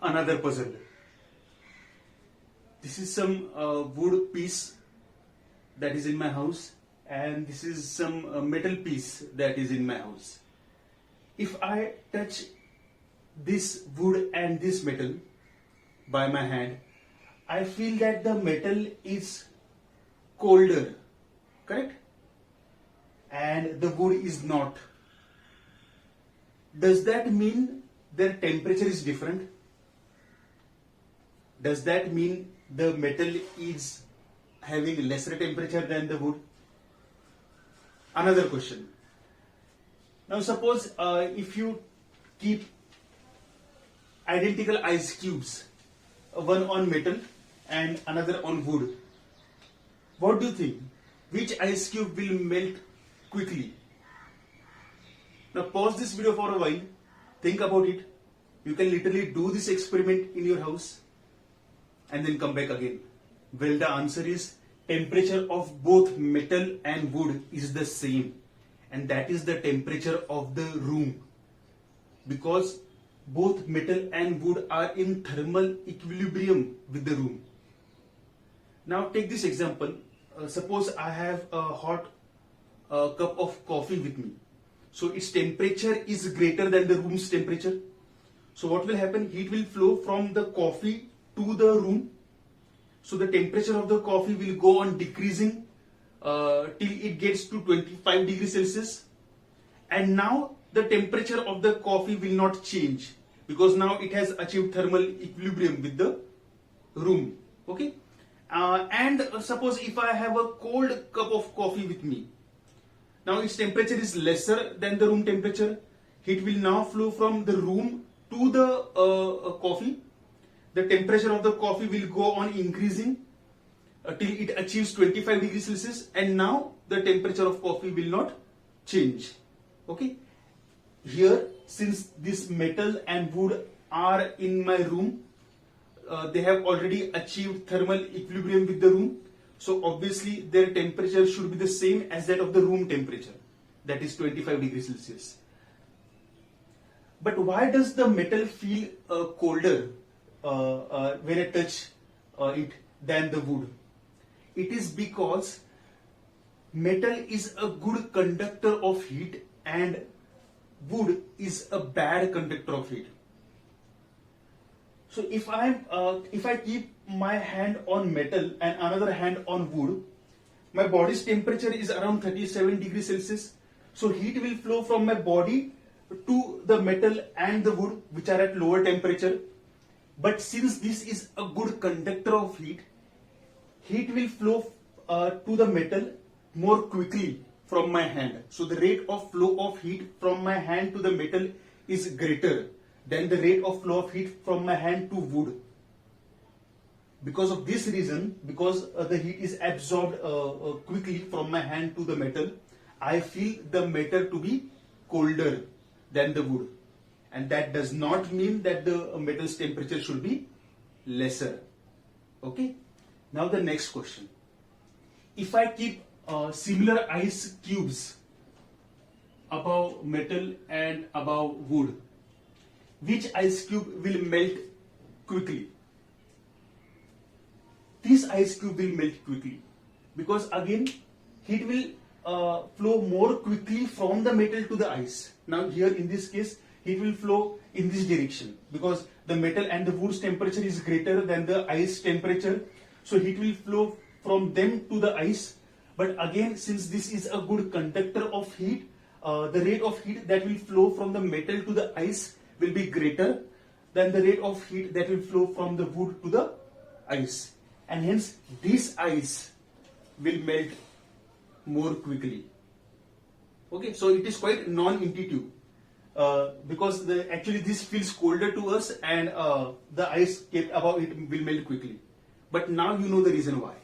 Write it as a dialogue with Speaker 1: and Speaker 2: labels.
Speaker 1: another puzzle. This is some wood piece that is in my house, and this is some metal piece that is in my house. If I touch this wood and this metal by my hand, I feel that the metal is colder, correct? And the wood is not. Does that mean their temperature is different? Does that mean the metal is having lesser temperature than the wood? Another question. Now suppose if you keep identical ice cubes, one on metal and another on wood, what do you think? Which ice cube will melt quickly? Now pause this video for a while, think about it. You can literally do this experiment in your house and then come back again. Well, the answer is temperature of both metal and wood is the same, and that is the temperature of the room, because both metal and wood are in thermal equilibrium with the room. Now take this example. Suppose I have a hot cup of coffee with me. So its temperature is greater than the room's temperature. So what will happen? Heat will flow from the coffee to the room. So the temperature of the coffee will go on decreasing till it gets to 25 degrees Celsius. And now the temperature of the coffee will not change, because now it has achieved thermal equilibrium with the room. Okay. And suppose if I have a cold cup of coffee with me, now its temperature is lesser than the room temperature. Heat will now flow from the room to the coffee. The temperature of the coffee will go on increasing till it achieves 25 degrees Celsius, and now the temperature of coffee will not change. Okay. Here, since this metal and wood are in my room, they have already achieved thermal equilibrium with the room. So obviously their temperature should be the same as that of the room temperature, that is 25 degrees Celsius. But why does the metal feel colder when I touch it than the wood? It is because metal is a good conductor of heat and wood is a bad conductor of heat. So if I keep my hand on metal and another hand on wood, my body's temperature is around 37 degrees Celsius. So heat will flow from my body to the metal and the wood, which are at lower temperature. But since this is a good conductor of heat, heat will flow to the metal more quickly from my hand. So the rate of flow of heat from my hand to the metal is greater than the rate of flow of heat from my hand to wood. Because of this reason, because the heat is absorbed quickly from my hand to the metal, I feel the metal to be colder than the wood. And that does not mean that the metal's temperature should be lesser. Okay. Now the next question. If I keep similar ice cubes above metal and above wood, which ice cube will melt quickly? This ice cube will melt quickly, because again heat will flow more quickly from the metal to the ice. Now here in this case, heat will flow in this direction because the metal and the wood's temperature is greater than the ice temperature. So heat will flow from them to the ice. But again, since this is a good conductor of heat, the rate of heat that will flow from the metal to the ice will be greater than the rate of heat that will flow from the wood to the ice. And hence this ice will melt more quickly. Okay, so it is quite non-intuitive because actually this feels colder to us, and the ice kept above it will melt quickly. But now you know the reason why.